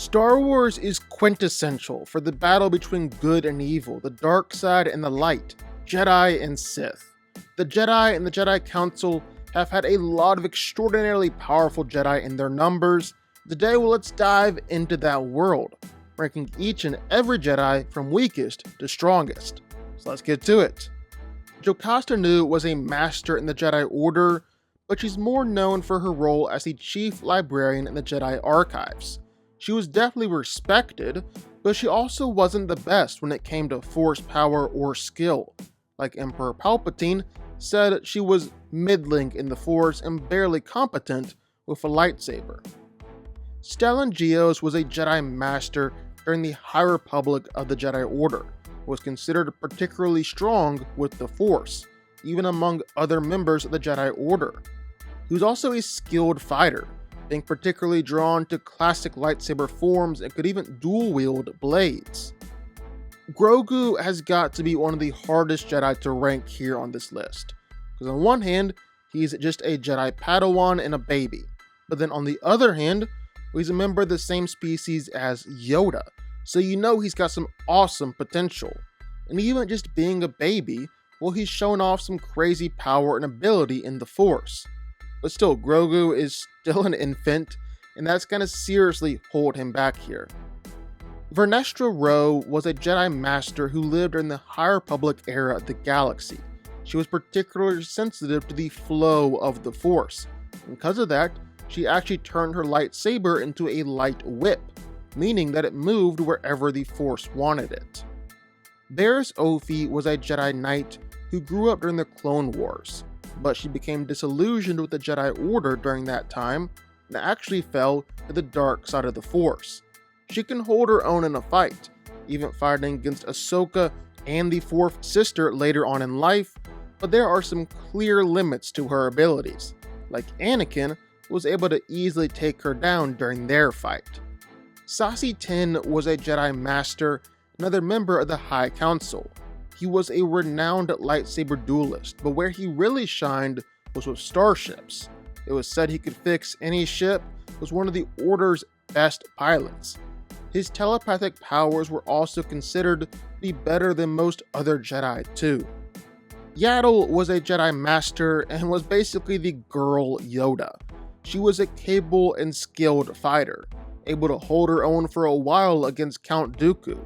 Star Wars is quintessential for the battle between good and evil, the dark side and the light, Jedi and Sith. The Jedi and the Jedi Council have had a lot of extraordinarily powerful Jedi in their numbers. Today, let's dive into that world, ranking each and every Jedi from weakest to strongest. So let's get to it. Jocasta Nu was a master in the Jedi Order, but she's more known for her role as the chief librarian in the Jedi Archives. She was definitely respected, but she also wasn't the best when it came to force power or skill. Like Emperor Palpatine said, she was middling in the force and barely competent with a lightsaber. Stellan Gios was a Jedi Master during the High Republic of the Jedi Order, was considered particularly strong with the Force, even among other members of the Jedi Order. He was also a skilled fighter, being particularly drawn to classic lightsaber forms and could even dual-wield blades. Grogu has got to be one of the hardest Jedi to rank here on this list, because on one hand, he's just a Jedi Padawan and a baby, but then on the other hand, he's a member of the same species as Yoda, so you know he's got some awesome potential. And even just being a baby, well, he's shown off some crazy power and ability in the Force. But still, Grogu is still an infant, and that's gonna seriously hold him back here. Vernestra Rwoh was a Jedi Master who lived during the High Republic era of the galaxy. She was particularly sensitive to the flow of the Force. And because of that, she actually turned her lightsaber into a light whip, meaning that it moved wherever the Force wanted it. Barriss Offee was a Jedi Knight who grew up during the Clone Wars, but she became disillusioned with the Jedi Order during that time and actually fell to the dark side of the Force. She can hold her own in a fight, even fighting against Ahsoka and the fourth sister later on in life, but there are some clear limits to her abilities, like Anakin was able to easily take her down during their fight. Saesee Tiin was a Jedi Master, another member of the High Council. He was a renowned lightsaber duelist, but where he really shined was with starships. It was said he could fix any ship, was one of the Order's best pilots. His telepathic powers were also considered to be better than most other Jedi too. Yaddle was a Jedi Master and was basically the girl Yoda. She was a capable and skilled fighter, able to hold her own for a while against Count Dooku,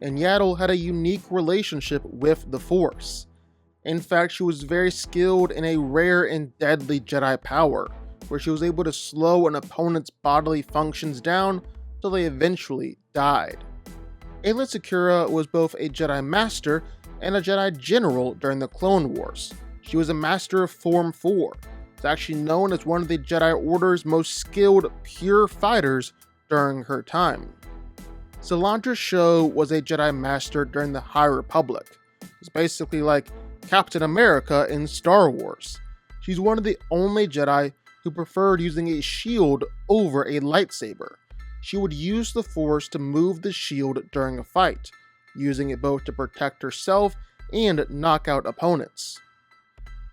and Yaddle had a unique relationship with the Force. In fact, she was very skilled in a rare and deadly Jedi power, where she was able to slow an opponent's bodily functions down until they eventually died. Aayla Secura was both a Jedi Master and a Jedi General during the Clone Wars. She was a Master of Form 4. It's actually known as one of the Jedi Order's most skilled pure fighters during her time. Salandra Sho was a Jedi Master during the High Republic. It's basically like Captain America in Star Wars. She's one of the only Jedi who preferred using a shield over a lightsaber. She would use the Force to move the shield during a fight, using it both to protect herself and knock out opponents.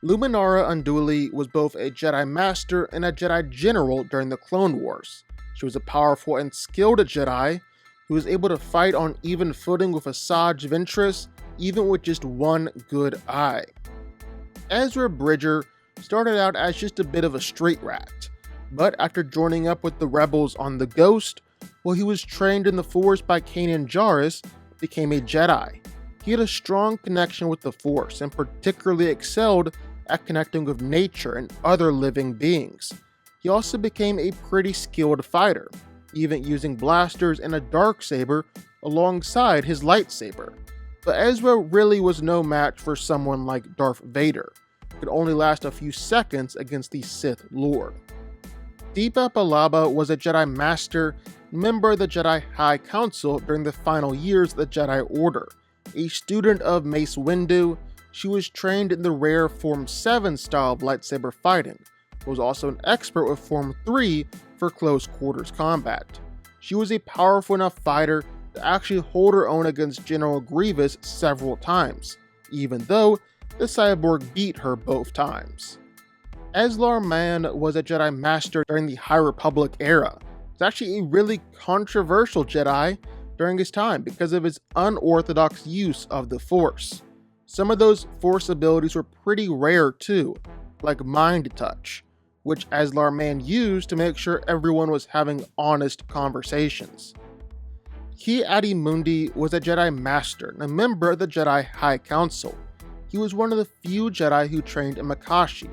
Luminara Unduli was both a Jedi Master and a Jedi General during the Clone Wars. She was a powerful and skilled Jedi who was able to fight on even footing with Asajj Ventress, even with just one good eye. Ezra Bridger started out as just a bit of a street rat, but after joining up with the rebels on the Ghost, while he was trained in the Force by Kanan Jarrus, became a Jedi. He had a strong connection with the Force and particularly excelled at connecting with nature and other living beings. He also became a pretty skilled fighter, even using blasters and a darksaber alongside his lightsaber. But Ezra really was no match for someone like Darth Vader. It could only last a few seconds against the Sith Lord. Deepa Billaba was a Jedi Master, member of the Jedi High Council during the final years of the Jedi Order. A student of Mace Windu, she was trained in the rare Form 7 style of lightsaber fighting, but was also an expert with Form 3 for close quarters combat. She was a powerful enough fighter to actually hold her own against General Grievous several times, even though the cyborg beat her both times. Eslar Mann was a Jedi Master during the High Republic era, was actually a really controversial Jedi during his time because of his unorthodox use of the Force. Some of those Force abilities were pretty rare too, like Mind Touch, which Aslar Man used to make sure everyone was having honest conversations. Ki-Adi-Mundi was a Jedi Master and a member of the Jedi High Council. He was one of the few Jedi who trained in Makashi,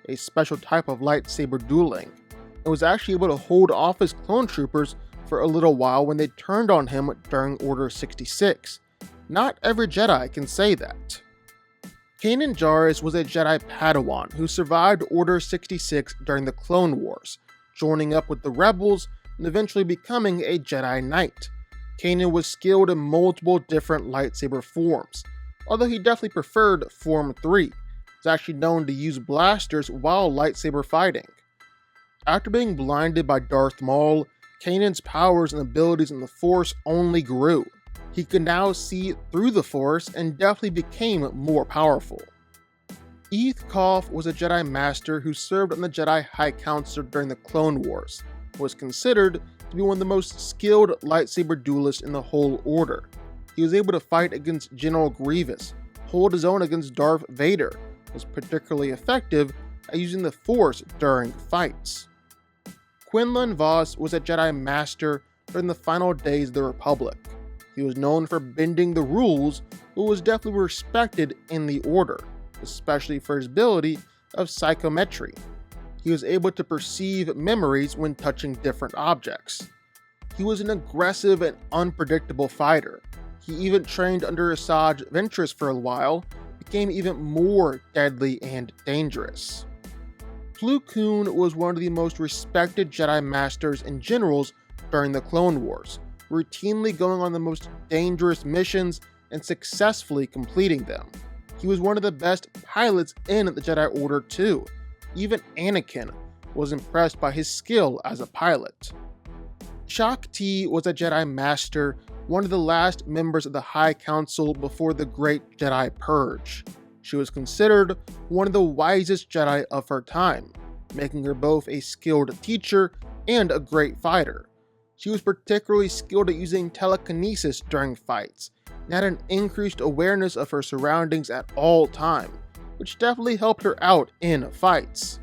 a special type of lightsaber dueling, and was actually able to hold off his clone troopers for a little while when they turned on him during Order 66. Not every Jedi can say that. Kanan Jarrus was a Jedi Padawan who survived Order 66 during the Clone Wars, joining up with the Rebels and eventually becoming a Jedi Knight. Kanan was skilled in multiple different lightsaber forms, although he definitely preferred Form 3. He was actually known to use blasters while lightsaber fighting. After being blinded by Darth Maul, Kanan's powers and abilities in the Force only grew. He could now see through the Force and definitely became more powerful. Eth Koff was a Jedi Master who served on the Jedi High Council during the Clone Wars, and was considered to be one of the most skilled lightsaber duelists in the whole Order. He was able to fight against General Grievous, hold his own against Darth Vader, and was particularly effective at using the Force during fights. Quinlan Vos was a Jedi Master during the final days of the Republic. He was known for bending the rules, but was definitely respected in the Order, especially for his ability of psychometry. He was able to perceive memories when touching different objects. He was an aggressive and unpredictable fighter. He even trained under Asajj Ventress for a while, became even more deadly and dangerous. Plo Koon was one of the most respected Jedi Masters and Generals during the Clone Wars, routinely going on the most dangerous missions and successfully completing them. He was one of the best pilots in the Jedi Order too. Even Anakin was impressed by his skill as a pilot. Shaak Ti was a Jedi Master, one of the last members of the High Council before the Great Jedi Purge. She was considered one of the wisest Jedi of her time, making her both a skilled teacher and a great fighter. She was particularly skilled at using telekinesis during fights, and had an increased awareness of her surroundings at all times, which definitely helped her out in fights.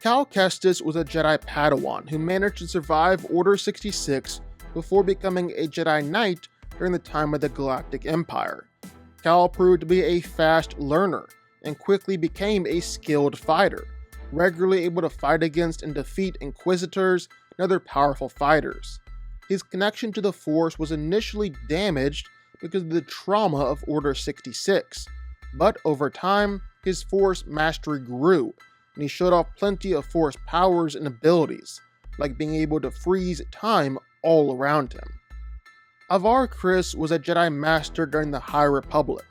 Cal Kestis was a Jedi Padawan who managed to survive Order 66 before becoming a Jedi Knight during the time of the Galactic Empire. Cal proved to be a fast learner, and quickly became a skilled fighter, regularly able to fight against and defeat Inquisitors and other powerful fighters. His connection to the Force was initially damaged because of the trauma of Order 66, but over time, his Force mastery grew, and he showed off plenty of Force powers and abilities, like being able to freeze time all around him. Avar Kriss was a Jedi Master during the High Republic,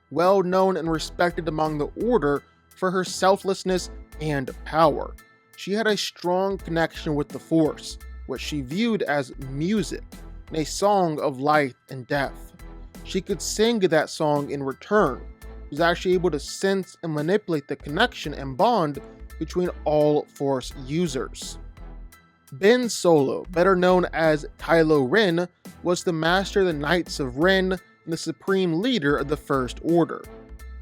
well known and respected among the Order for her selflessness and power. She had a strong connection with the Force, which she viewed as music, and a song of life and death. She could sing that song in return, was actually able to sense and manipulate the connection and bond between all Force users. Ben Solo, better known as Kylo Ren, was the Master of the Knights of Ren and the Supreme Leader of the First Order.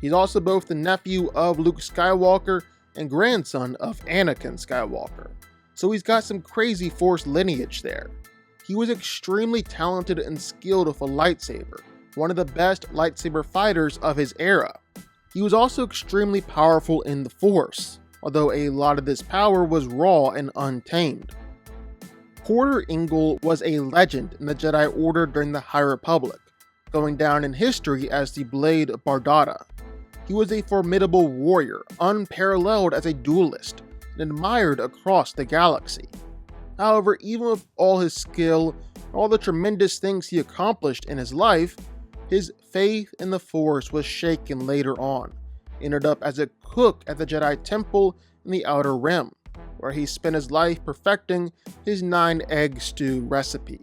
He's also both the nephew of Luke Skywalker and grandson of Anakin Skywalker, so he's got some crazy Force lineage there. He was extremely talented and skilled with a lightsaber, one of the best lightsaber fighters of his era. He was also extremely powerful in the Force, although a lot of this power was raw and untamed. Porter Engle was a legend in the Jedi Order during the High Republic, going down in history as the Blade Bardata. He was a formidable warrior, unparalleled as a duelist, and admired across the galaxy. However, even with all his skill and all the tremendous things he accomplished in his life, his faith in the Force was shaken later on. He ended up as a cook at the Jedi Temple in the Outer Rim, where he spent his life perfecting his 9-egg stew recipe.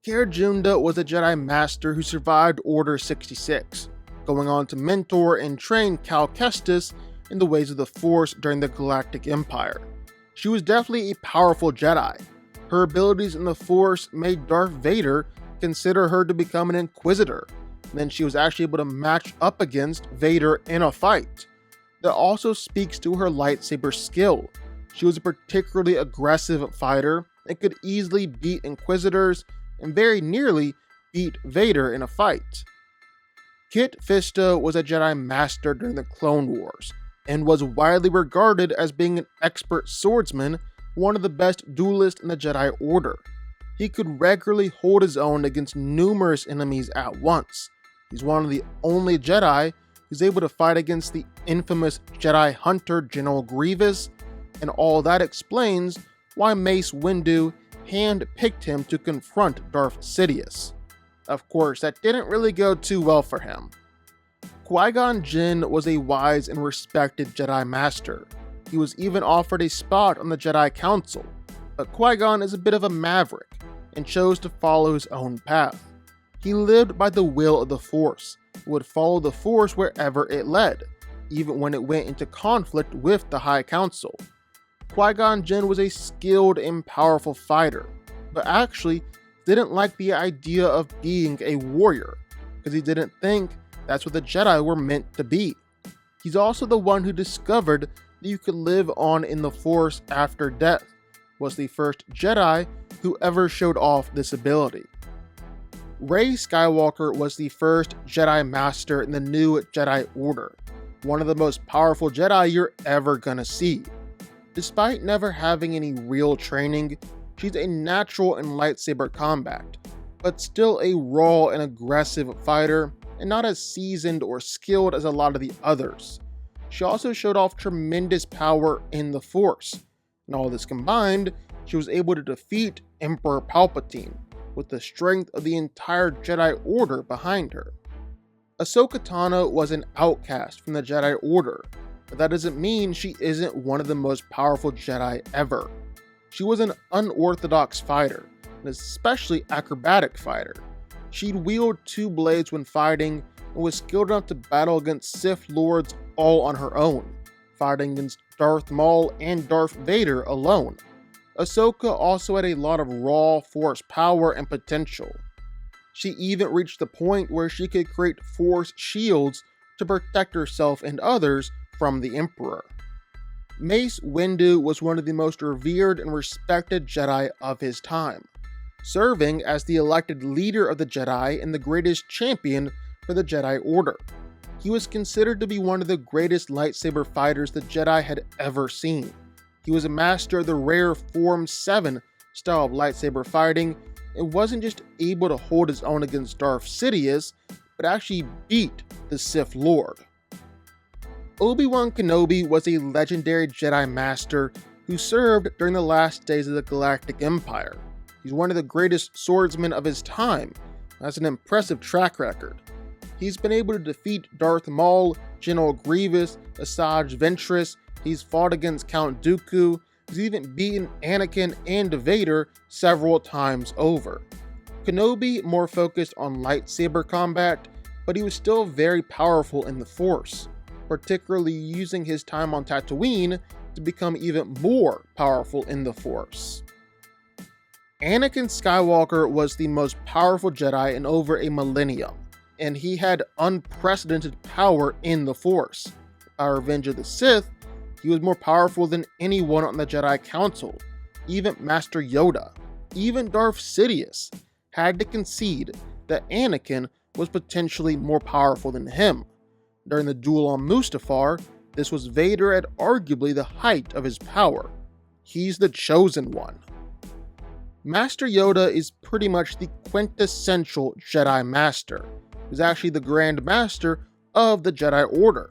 Cara Junda was a Jedi Master who survived Order 66, going on to mentor and train Cal Kestis in the ways of the Force during the Galactic Empire. She was definitely a powerful Jedi, Her abilities in the Force made Darth Vader consider her to become an Inquisitor. Then she was actually able to match up against Vader in a fight. That also speaks to her lightsaber skill. She was a particularly aggressive fighter and could easily beat Inquisitors and very nearly beat Vader in a fight. Kit Fisto was a Jedi Master during the Clone Wars and was widely regarded as being an expert swordsman, one of the best duelists in the Jedi Order. He could regularly hold his own against numerous enemies at once. He's one of the only Jedi who's able to fight against the infamous Jedi Hunter General Grievous, and all that explains why Mace Windu hand-picked him to confront Darth Sidious. Of course, that didn't really go too well for him. Qui-Gon Jinn was a wise and respected Jedi Master. He was even offered a spot on the Jedi Council, but Qui-Gon is a bit of a maverick and chose to follow his own path. He lived by the will of the Force and would follow the Force wherever it led, even when it went into conflict with the High Council. Qui-Gon Jinn was a skilled and powerful fighter, but actually didn't like the idea of being a warrior, because he didn't think that's what the Jedi were meant to be. He's also the one who discovered that you could live on in the Force after death, was the first Jedi who ever showed off this ability. Rey Skywalker was the first Jedi Master in the new Jedi Order, one of the most powerful Jedi you're ever gonna see. Despite never having any real training, she's a natural in lightsaber combat, but still a raw and aggressive fighter, and not as seasoned or skilled as a lot of the others. She also showed off tremendous power in the Force, and all this combined, she was able to defeat Emperor Palpatine, with the strength of the entire Jedi Order behind her. Ahsoka Tano was an outcast from the Jedi Order, but that doesn't mean she isn't one of the most powerful Jedi ever. She was an unorthodox fighter, an especially acrobatic fighter. She'd wield two blades when fighting and was skilled enough to battle against Sith Lords all on her own, fighting against Darth Maul and Darth Vader alone. Ahsoka also had a lot of raw Force power and potential. She even reached the point where she could create Force shields to protect herself and others from the Emperor. Mace Windu was one of the most revered and respected Jedi of his time, serving as the elected leader of the Jedi and the greatest champion for the Jedi Order. He was considered to be one of the greatest lightsaber fighters the Jedi had ever seen. He was a master of the rare Form 7 style of lightsaber fighting and wasn't just able to hold his own against Darth Sidious, but actually beat the Sith Lord. Obi-Wan Kenobi was a legendary Jedi Master who served during the last days of the Galactic Empire. He's one of the greatest swordsmen of his time, and has an impressive track record. He's been able to defeat Darth Maul, General Grievous, Asajj Ventress, he's fought against Count Dooku, he's even beaten Anakin and Vader several times over. Kenobi more focused on lightsaber combat, but he was still very powerful in the Force, particularly using his time on Tatooine to become even more powerful in the Force. Anakin Skywalker was the most powerful Jedi in over a millennium, and he had unprecedented power in the Force. By Revenge of the Sith, he was more powerful than anyone on the Jedi Council. Even Master Yoda, even Darth Sidious, had to concede that Anakin was potentially more powerful than him. During the duel on Mustafar, this was Vader at arguably the height of his power. He's the chosen one. Master Yoda is pretty much the quintessential Jedi Master. He's actually the Grand Master of the Jedi Order.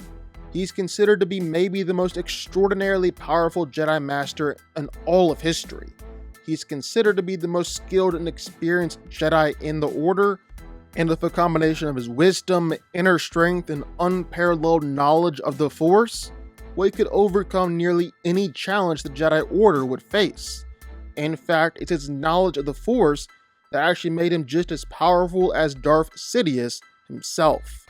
He's considered to be maybe the most extraordinarily powerful Jedi Master in all of history. He's considered to be the most skilled and experienced Jedi in the Order, and with a combination of his wisdom, inner strength, and unparalleled knowledge of the Force, he could overcome nearly any challenge the Jedi Order would face. In fact, it's his knowledge of the Force that actually made him just as powerful as Darth Sidious himself.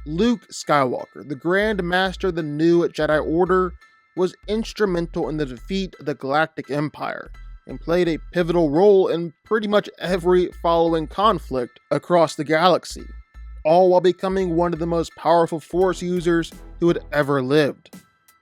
Luke Skywalker, the Grand Master of the new Jedi Order, was instrumental in the defeat of the Galactic Empire and played a pivotal role in pretty much every following conflict across the galaxy, all while becoming one of the most powerful Force users who had ever lived.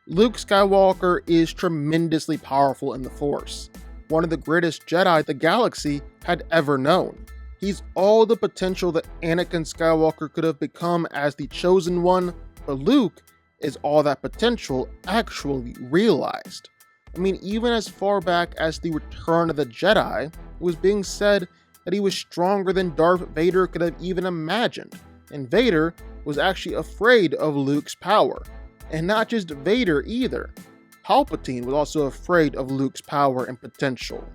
Luke Skywalker is tremendously powerful in the Force, one of the greatest Jedi the galaxy had ever known. He's all the potential that Anakin Skywalker could have become as the Chosen One, but Luke is all that potential actually realized. I mean, even as far back as the Return of the Jedi, it was being said that he was stronger than Darth Vader could have even imagined, and Vader was actually afraid of Luke's power. And not just Vader either. Palpatine was also afraid of Luke's power and potential.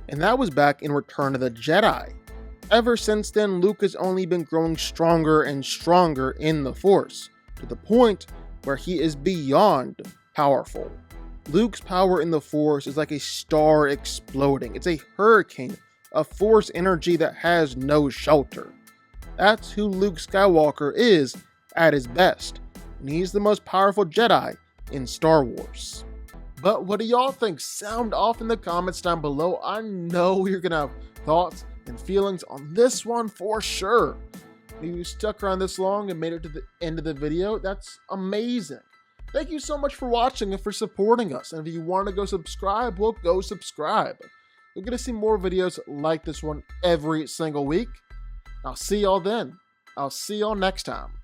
And that was back in Return of the Jedi. Ever since then, Luke has only been growing stronger and stronger in the Force, to the point where he is beyond powerful. Luke's power in the Force is like a star exploding. It's a hurricane of Force energy that has no shelter. That's who Luke Skywalker is at his best, and he's the most powerful Jedi in Star Wars. But what do y'all think? Sound off in the comments down below. I know you're gonna have thoughts and feelings on this one for sure. If you stuck around this long and made it to the end of the video, that's amazing. Thank you so much for watching and for supporting us. And if you want to go subscribe, well, go subscribe. You're going to see more videos like this one every single week. I'll see y'all then. I'll see y'all next time.